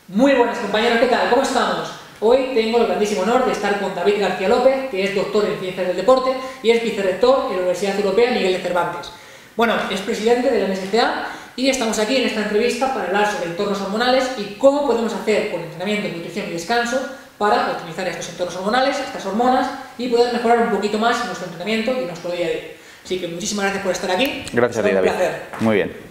Muy buenas compañeros, ¿qué tal? ¿Cómo estamos? Hoy tengo el grandísimo honor de estar con David García López, que es doctor en Ciencias del Deporte y es vicerrector en la Universidad Europea Miguel de Cervantes. Bueno, es presidente de la MSCA y estamos aquí en esta entrevista para hablar sobre entornos hormonales y cómo podemos hacer con entrenamiento, nutrición y descanso para optimizar estos entornos hormonales, estas hormonas, y poder mejorar un poquito más nuestro entrenamiento y nuestro día a día. Así que muchísimas gracias por estar aquí. Gracias a ti, David. Un placer. Muy bien.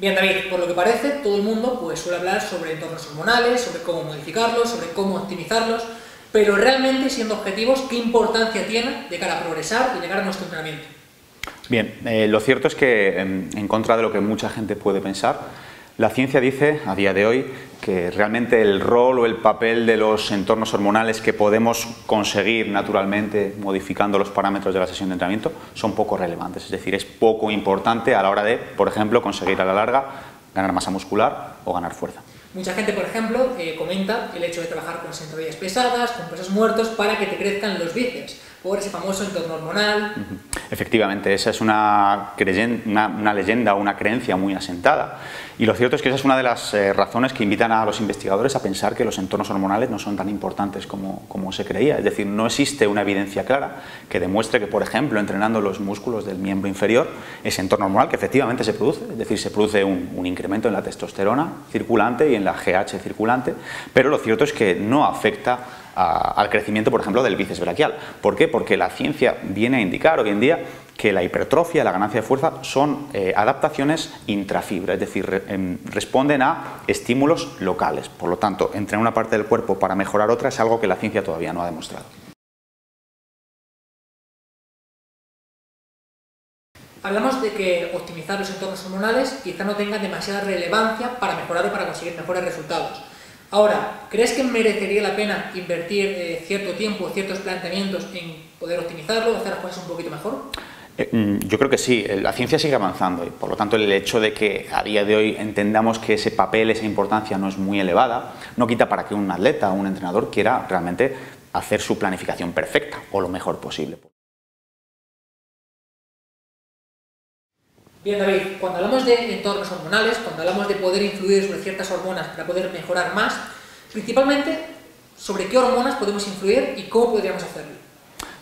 Bien, David, por lo que parece, todo el mundo suele hablar sobre entornos hormonales, sobre cómo modificarlos, sobre cómo optimizarlos, pero realmente, siendo objetivos, ¿qué importancia tiene de cara a progresar y de cara a nuestro entrenamiento? Bien, lo cierto es que, en contra de lo que mucha gente puede pensar, la ciencia dice, a día de hoy, que realmente el rol o el papel de los entornos hormonales que podemos conseguir naturalmente modificando los parámetros de la sesión de entrenamiento son poco relevantes, es decir, es poco importante a la hora de, por ejemplo, conseguir a la larga ganar masa muscular o ganar fuerza. Mucha gente, por ejemplo, comenta el hecho de trabajar con sentadillas pesadas, con pesos muertos, para que te crezcan los bíceps, por ese famoso entorno hormonal. Efectivamente, esa es una leyenda o una creencia muy asentada. Y lo cierto es que esa es una de las razones que invitan a los investigadores a pensar que los entornos hormonales no son tan importantes como se creía. Es decir, no existe una evidencia clara que demuestre que, por ejemplo, entrenando los músculos del miembro inferior, ese entorno hormonal que efectivamente se produce, es decir, se produce un incremento en la testosterona circulante y en la GH circulante, pero lo cierto es que no afecta al crecimiento, por ejemplo, del bíceps braquial. ¿Por qué? Porque la ciencia viene a indicar hoy en día que la hipertrofia, la ganancia de fuerza, son adaptaciones intrafibra, es decir, responden a estímulos locales. Por lo tanto, entrenar una parte del cuerpo para mejorar otra es algo que la ciencia todavía no ha demostrado. Hablamos de que optimizar los entornos hormonales quizá no tenga demasiada relevancia para mejorar o para conseguir mejores resultados. Ahora, ¿crees que merecería la pena invertir cierto tiempo, ciertos planteamientos en poder optimizarlo, hacer las cosas un poquito mejor? Yo creo que sí, la ciencia sigue avanzando y por lo tanto el hecho de que a día de hoy entendamos que ese papel, esa importancia no es muy elevada, no quita para que un atleta o un entrenador quiera realmente hacer su planificación perfecta o lo mejor posible. Bien, David, cuando hablamos de entornos hormonales, cuando hablamos de poder influir sobre ciertas hormonas para poder mejorar más, principalmente, ¿sobre qué hormonas podemos influir y cómo podríamos hacerlo?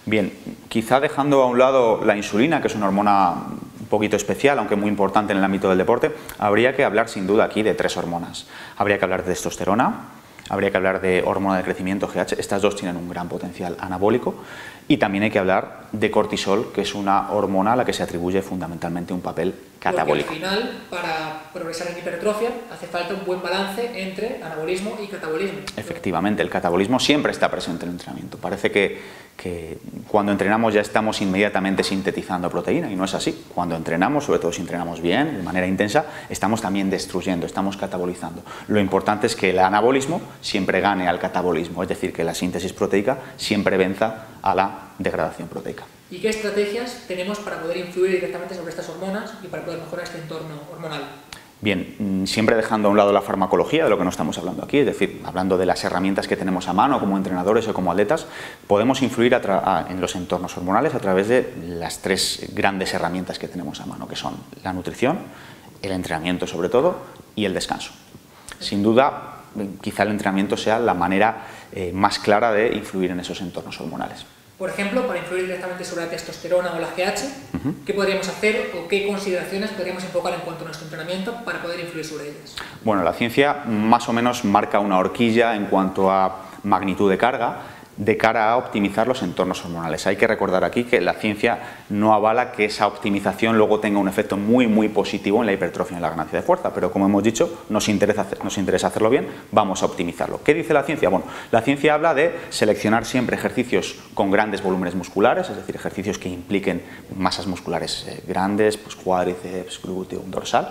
Bien, quizá dejando a un lado la insulina, que es una hormona un poquito especial, aunque muy importante en el ámbito del deporte, habría que hablar sin duda aquí de tres hormonas. Habría que hablar de testosterona, habría que hablar de hormona de crecimiento GH, estas dos tienen un gran potencial anabólico, y también hay que hablar de cortisol, que es una hormona a la que se atribuye fundamentalmente un papel catabólico. Porque al final, para progresar en hipertrofia, hace falta un buen balance entre anabolismo y catabolismo. Efectivamente, el catabolismo siempre está presente en el entrenamiento. Parece que cuando entrenamos ya estamos inmediatamente sintetizando proteína, y no es así. Cuando entrenamos, sobre todo si entrenamos bien, de manera intensa, estamos también destruyendo, estamos catabolizando. Lo importante es que el anabolismo siempre gane al catabolismo, es decir, que la síntesis proteica siempre venza a la degradación proteica. ¿Y qué estrategias tenemos para poder influir directamente sobre estas hormonas y para poder mejorar este entorno hormonal? Bien, siempre dejando a un lado la farmacología, de lo que no estamos hablando aquí, es decir, hablando de las herramientas que tenemos a mano como entrenadores o como atletas, podemos influir en los entornos hormonales a través de las tres grandes herramientas que tenemos a mano, que son la nutrición, el entrenamiento sobre todo y el descanso. Sin duda, quizá el entrenamiento sea la manera más clara de influir en esos entornos hormonales. Por ejemplo, para influir directamente sobre la testosterona o la GH, ¿qué podríamos hacer o qué consideraciones podríamos enfocar en cuanto a nuestro entrenamiento para poder influir sobre ellas? Bueno, la ciencia más o menos marca una horquilla en cuanto a magnitud de carga de cara a optimizar los entornos hormonales. Hay que recordar aquí que la ciencia no avala que esa optimización luego tenga un efecto muy positivo en la hipertrofia y en la ganancia de fuerza, pero como hemos dicho, nos interesa hacerlo bien, vamos a optimizarlo. ¿Qué dice la ciencia? Bueno, la ciencia habla de seleccionar siempre ejercicios con grandes volúmenes musculares, es decir, ejercicios que impliquen masas musculares grandes, pues cuádriceps, glúteo, dorsal.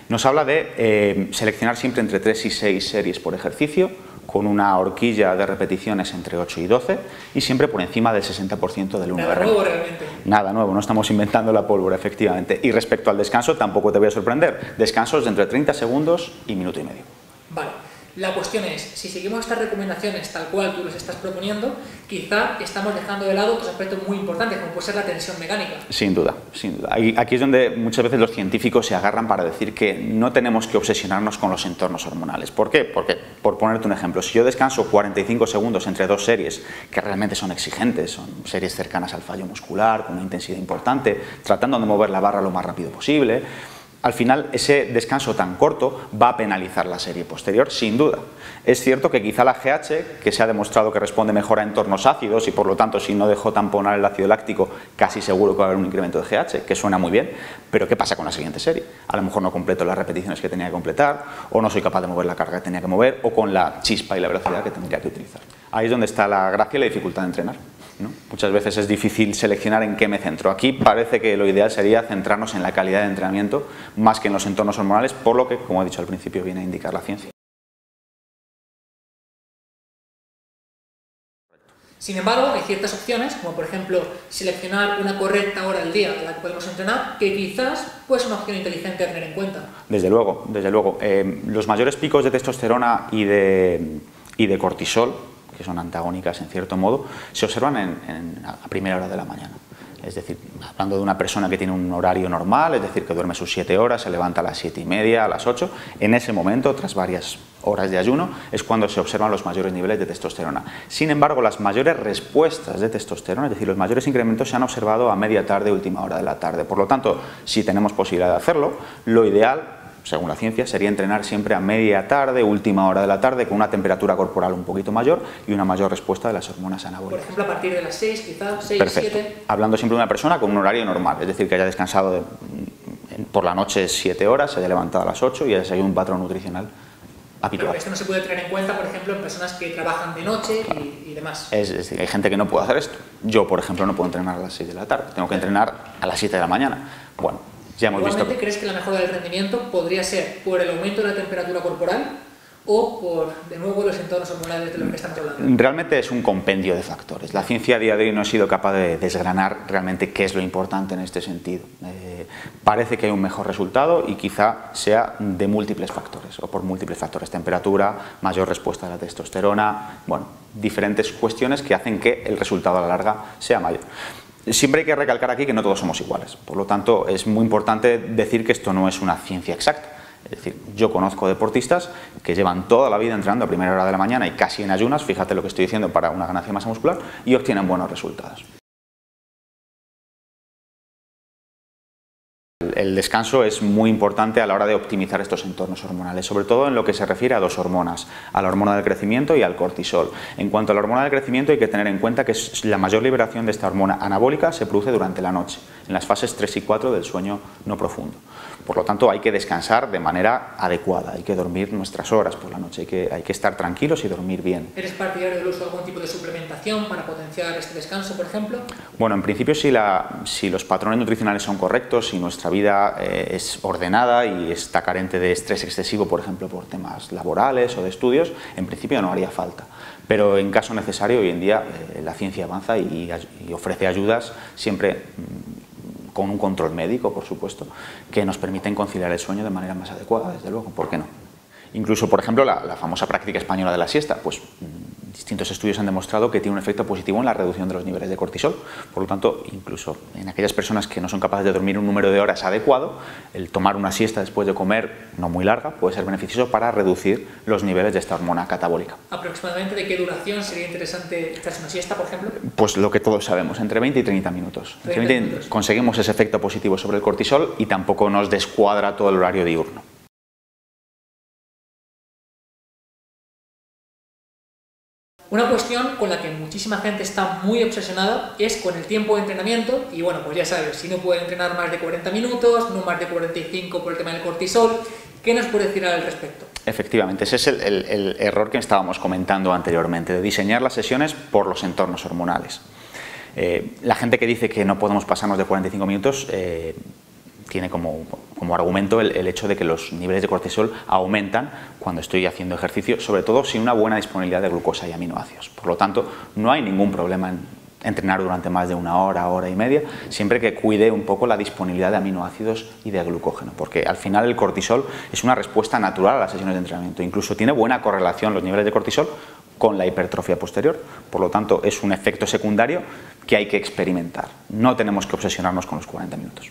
Nos habla de seleccionar siempre entre 3 y 6 series por ejercicio, con una horquilla de repeticiones entre 8 y 12 y siempre por encima del 60% del 1 Nada nuevo realmente. Nada nuevo, no estamos inventando la pólvora, efectivamente. Y respecto al descanso, tampoco te voy a sorprender. Descansos de entre 30 segundos y minuto y medio. Vale. La cuestión es, si seguimos estas recomendaciones tal cual tú las estás proponiendo, quizá estamos dejando de lado otros aspectos muy importantes, como puede ser la tensión mecánica. Sin duda, sin duda. Aquí es donde muchas veces los científicos se agarran para decir que no tenemos que obsesionarnos con los entornos hormonales. ¿Por qué? Porque, por ponerte un ejemplo, si yo descanso 45 segundos entre dos series que realmente son exigentes, son series cercanas al fallo muscular, con una intensidad importante, tratando de mover la barra lo más rápido posible, al final ese descanso tan corto va a penalizar la serie posterior, sin duda. Es cierto que quizá la GH, que se ha demostrado que responde mejor a entornos ácidos y por lo tanto si no dejo tamponar el ácido láctico casi seguro que va a haber un incremento de GH, que suena muy bien, pero ¿qué pasa con la siguiente serie? A lo mejor no completo las repeticiones que tenía que completar, o no soy capaz de mover la carga que tenía que mover, o con la chispa y la velocidad que tendría que utilizar. Ahí es donde está la gracia y la dificultad de entrenar, ¿no? Muchas veces es difícil seleccionar en qué me centro. Aquí parece que lo ideal sería centrarnos en la calidad de entrenamiento más que en los entornos hormonales, por lo que, como he dicho al principio, viene a indicar la ciencia. Sin embargo, hay ciertas opciones, como por ejemplo seleccionar una correcta hora del día a la que podemos entrenar, que quizás puede ser una opción inteligente a tener en cuenta. Desde luego, desde luego. Los mayores picos de testosterona y de cortisol, que son antagónicas en cierto modo, se observan a primera hora de la mañana. Es decir, hablando de una persona que tiene un horario normal, es decir, que duerme sus 7 horas, se levanta a las 7:30, a las 8, en ese momento, tras varias horas de ayuno, es cuando se observan los mayores niveles de testosterona. Sin embargo, las mayores respuestas de testosterona, es decir, los mayores incrementos se han observado a media tarde, última hora de la tarde. Por lo tanto, si tenemos posibilidad de hacerlo, lo ideal, según la ciencia, sería entrenar siempre a media tarde, última hora de la tarde, con una temperatura corporal un poquito mayor y una mayor respuesta de las hormonas anabólicas. Por ejemplo, a partir de las 6, quizás, 6, Perfecto. 7... Hablando siempre de una persona con un horario normal, es decir, que haya descansado por la noche 7 horas, se haya levantado a las 8 y haya seguido un patrón nutricional habitual. Pero esto no se puede tener en cuenta, por ejemplo, en personas que trabajan de noche y demás. Es decir, hay gente que no puede hacer esto. Yo, por ejemplo, no puedo entrenar a las 6 de la tarde, tengo que entrenar a las 7 de la mañana. Bueno, ya hemos visto. ¿Igualmente crees que la mejora del rendimiento podría ser por el aumento de la temperatura corporal o por, de nuevo, los entornos hormonales de los que estamos hablando? Realmente es un compendio de factores. La ciencia a día de hoy no ha sido capaz de desgranar realmente qué es lo importante en este sentido. Parece que hay un mejor resultado y quizá sea de múltiples factores, o por múltiples factores. Temperatura, mayor respuesta de la testosterona, bueno, diferentes cuestiones que hacen que el resultado a la larga sea mayor. Siempre hay que recalcar aquí que no todos somos iguales, por lo tanto es muy importante decir que esto no es una ciencia exacta. Es decir, yo conozco deportistas que llevan toda la vida entrenando a primera hora de la mañana y casi en ayunas, fíjate lo que estoy diciendo, para una ganancia de masa muscular, y obtienen buenos resultados. El descanso es muy importante a la hora de optimizar estos entornos hormonales, sobre todo en lo que se refiere a dos hormonas, a la hormona del crecimiento y al cortisol. En cuanto a la hormona del crecimiento hay que tener en cuenta que la mayor liberación de esta hormona anabólica se produce durante la noche, en las fases 3 y 4 del sueño no profundo. Por lo tanto, hay que descansar de manera adecuada, hay que dormir nuestras horas por la noche, hay que estar tranquilos y dormir bien. ¿Eres partidario del uso de algún tipo de suplementación para potenciar este descanso, por ejemplo? Bueno, en principio si los patrones nutricionales son correctos, si nuestra vida es ordenada y está carente de estrés excesivo, por ejemplo, por temas laborales o de estudios, en principio no haría falta. Pero en caso necesario, hoy en día la ciencia avanza y ofrece ayudas siempre con un control médico, por supuesto, que nos permiten conciliar el sueño de manera más adecuada, desde luego, ¿por qué no? Incluso, por ejemplo, la famosa práctica española de la siesta, pues distintos estudios han demostrado que tiene un efecto positivo en la reducción de los niveles de cortisol. Por lo tanto, incluso en aquellas personas que no son capaces de dormir un número de horas adecuado, el tomar una siesta después de comer, no muy larga, puede ser beneficioso para reducir los niveles de esta hormona catabólica. ¿Aproximadamente de qué duración sería interesante echarse una siesta, por ejemplo? Pues lo que todos sabemos, entre 20 y 30 minutos. Entre 20 minutos. Conseguimos ese efecto positivo sobre el cortisol y tampoco nos descuadra todo el horario diurno. Una cuestión con la que muchísima gente está muy obsesionada es con el tiempo de entrenamiento y bueno, pues ya sabes, si no puede entrenar más de 40 minutos, no más de 45 por el tema del cortisol, ¿qué nos puede decir al respecto? Efectivamente, ese es el error que estábamos comentando anteriormente, de diseñar las sesiones por los entornos hormonales. La gente que dice que no podemos pasarnos de 45 minutos tiene como argumento el hecho de que los niveles de cortisol aumentan cuando estoy haciendo ejercicio, sobre todo sin una buena disponibilidad de glucosa y aminoácidos. Por lo tanto, no hay ningún problema entrenar durante más de una hora, hora y media, siempre que cuide un poco la disponibilidad de aminoácidos y de glucógeno, porque al final el cortisol es una respuesta natural a las sesiones de entrenamiento, incluso tiene buena correlación los niveles de cortisol con la hipertrofia posterior, por lo tanto es un efecto secundario que hay que experimentar, no tenemos que obsesionarnos con los 40 minutos.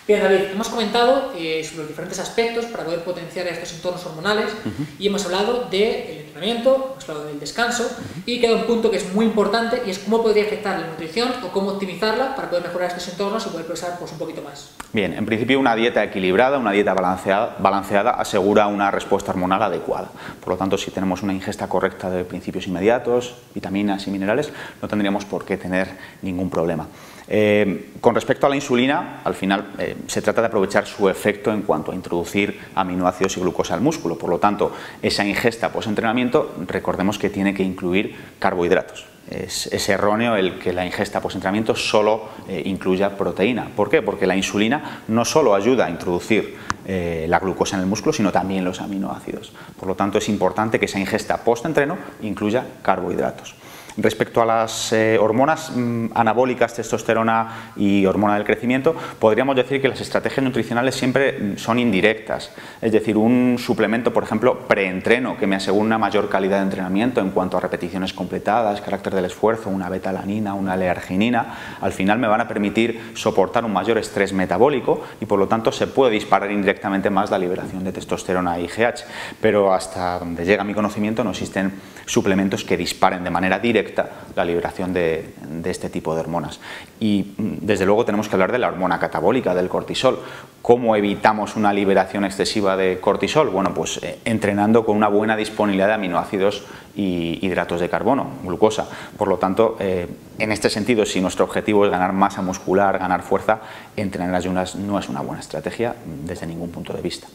Bien, David, hemos comentado sobre los diferentes aspectos para poder potenciar estos entornos hormonales y hemos hablado del entrenamiento, hemos hablado del descanso y queda un punto que es muy importante y es cómo podría afectar la nutrición o cómo optimizarla para poder mejorar estos entornos y poder progresar pues, un poquito más. Bien, en principio una dieta equilibrada, una dieta balanceada asegura una respuesta hormonal adecuada. Por lo tanto, si tenemos una ingesta correcta de principios inmediatos, vitaminas y minerales, no tendríamos por qué tener ningún problema. Con respecto a la insulina, al final se trata de aprovechar su efecto en cuanto a introducir aminoácidos y glucosa al músculo. Por lo tanto, esa ingesta post-entrenamiento, recordemos que tiene que incluir carbohidratos. Es erróneo el que la ingesta post-entrenamiento solo incluya proteína. ¿Por qué? Porque la insulina no solo ayuda a introducir la glucosa en el músculo, sino también los aminoácidos. Por lo tanto, es importante que esa ingesta post-entreno incluya carbohidratos. Respecto a las hormonas anabólicas, testosterona y hormona del crecimiento, podríamos decir que las estrategias nutricionales siempre son indirectas. Es decir, un suplemento, por ejemplo, preentreno, que me asegura una mayor calidad de entrenamiento en cuanto a repeticiones completadas, carácter del esfuerzo, una beta-alanina, una L-arginina, al final me van a permitir soportar un mayor estrés metabólico y por lo tanto se puede disparar indirectamente más la liberación de testosterona y IGH. Pero hasta donde llega mi conocimiento no existen suplementos que disparen de manera directa la liberación de este tipo de hormonas. Y desde luego tenemos que hablar de la hormona catabólica, del cortisol. ¿Cómo evitamos una liberación excesiva de cortisol? Bueno, pues entrenando con una buena disponibilidad de aminoácidos y hidratos de carbono, glucosa. Por lo tanto, en este sentido, si nuestro objetivo es ganar masa muscular, ganar fuerza, entrenar en ayunas no es una buena estrategia desde ningún punto de vista.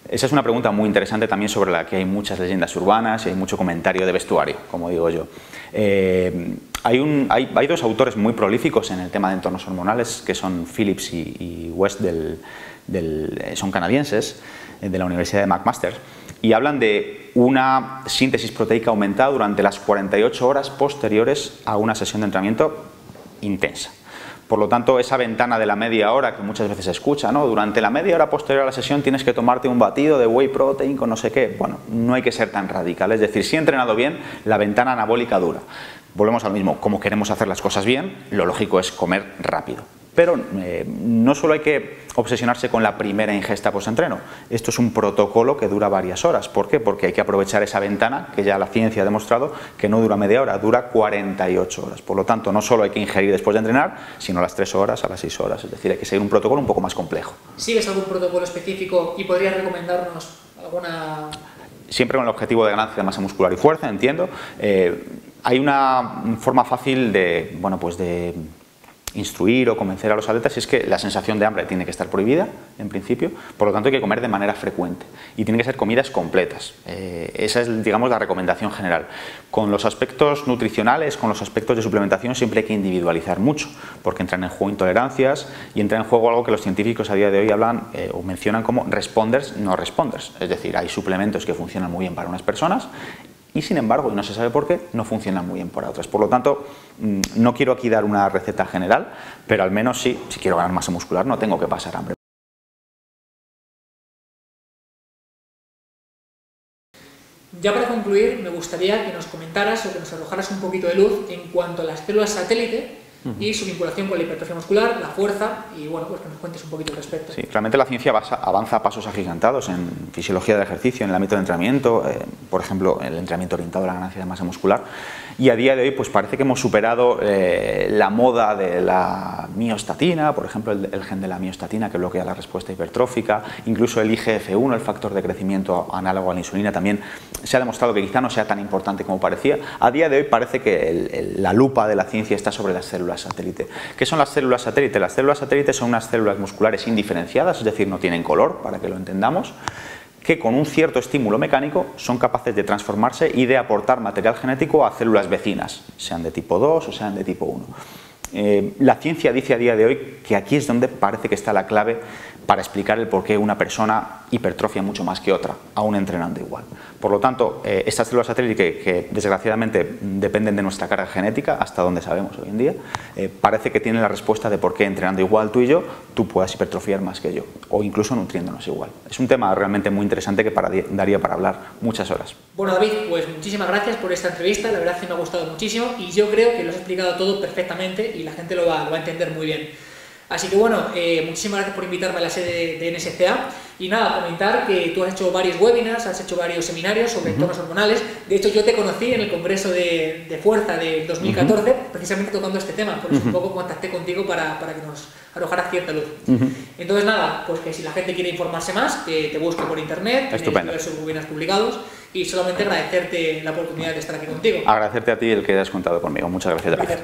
Esa es una pregunta muy interesante también sobre la que hay muchas leyendas urbanas y hay mucho comentario de vestuario, como digo yo. Hay dos autores muy prolíficos en el tema de entornos hormonales, que son Phillips y West, son canadienses, de la Universidad de McMaster, y hablan de una síntesis proteica aumentada durante las 48 horas posteriores a una sesión de entrenamiento intensa. Por lo tanto, esa ventana de la media hora que muchas veces se escucha, ¿no? Durante la media hora posterior a la sesión tienes que tomarte un batido de whey protein con no sé qué. Bueno, no hay que ser tan radical. Es decir, si he entrenado bien, la ventana anabólica dura. Volvemos al mismo. Como queremos hacer las cosas bien, lo lógico es comer rápido. Pero no solo hay que obsesionarse con la primera ingesta post-entreno. Esto es un protocolo que dura varias horas. ¿Por qué? Porque hay que aprovechar esa ventana que ya la ciencia ha demostrado que no dura media hora, dura 48 horas. Por lo tanto, no solo hay que ingerir después de entrenar, sino a las 3 horas, a las 6 horas. Es decir, hay que seguir un protocolo un poco más complejo. ¿Sigues algún protocolo específico y podrías recomendarnos alguna...? Siempre con el objetivo de ganancia de masa muscular y fuerza, entiendo. Hay una forma fácil de, bueno, pues de instruir o convencer a los atletas, es que la sensación de hambre tiene que estar prohibida en principio, por lo tanto hay que comer de manera frecuente y tienen que ser comidas completas. Esa es, digamos, la recomendación general. Con los aspectos nutricionales, con los aspectos de suplementación siempre hay que individualizar mucho, porque entran en juego intolerancias y entra en juego algo que los científicos a día de hoy hablan o mencionan como responders, no responders. Es decir, hay suplementos que funcionan muy bien para unas personas y sin embargo, y no se sabe por qué, no funcionan muy bien para otras. Por lo tanto, no quiero aquí dar una receta general, pero al menos sí, si quiero ganar masa muscular no tengo que pasar hambre. Ya para concluir, me gustaría que nos comentaras o que nos arrojaras un poquito de luz en cuanto a las células satélite y su vinculación con la hipertrofia muscular, la fuerza y bueno, pues que nos cuentes un poquito al respecto. Sí, realmente la ciencia avanza a pasos agigantados en fisiología del ejercicio, en el ámbito del entrenamiento, por ejemplo, el entrenamiento orientado a la ganancia de masa muscular, y a día de hoy pues parece que hemos superado la moda de la miostatina, por ejemplo el gen de la miostatina que bloquea la respuesta hipertrófica, incluso el IGF-1, el factor de crecimiento análogo a la insulina, también se ha demostrado que quizá no sea tan importante como parecía. A día de hoy parece que la lupa de la ciencia está sobre las células satélite. ¿Qué son las células satélite? Las células satélite son unas células musculares indiferenciadas, es decir, no tienen color, para que lo entendamos, que con un cierto estímulo mecánico son capaces de transformarse y de aportar material genético a células vecinas, sean de tipo 2 o sean de tipo 1. la ciencia dice a día de hoy que aquí es donde parece que está la clave para explicar el por qué una persona hipertrofia mucho más que otra, aún entrenando igual. Por lo tanto, estas células satélite que desgraciadamente dependen de nuestra carga genética, hasta donde sabemos hoy en día, parece que tienen la respuesta de por qué entrenando igual tú y yo, tú puedas hipertrofiar más que yo, o incluso nutriéndonos igual. Es un tema realmente muy interesante que daría para hablar muchas horas. Bueno, David, pues muchísimas gracias por esta entrevista, la verdad es que me ha gustado muchísimo y yo creo que lo has explicado todo perfectamente y la gente lo va a entender muy bien. Así que bueno, muchísimas gracias por invitarme a la sede de NSCA y nada, comentar que tú has hecho varios webinars, has hecho varios seminarios sobre entornos hormonales. De hecho, yo te conocí en el Congreso de Fuerza de 2014, precisamente tocando este tema, por eso un poco contacté contigo para que nos arrojaras cierta luz. Entonces nada, pues que si la gente quiere informarse más, que te busque por internet, tienes diversos webinars publicados y solamente agradecerte la oportunidad de estar aquí contigo. Agradecerte a ti el que has contado conmigo. Muchas gracias. Gracias.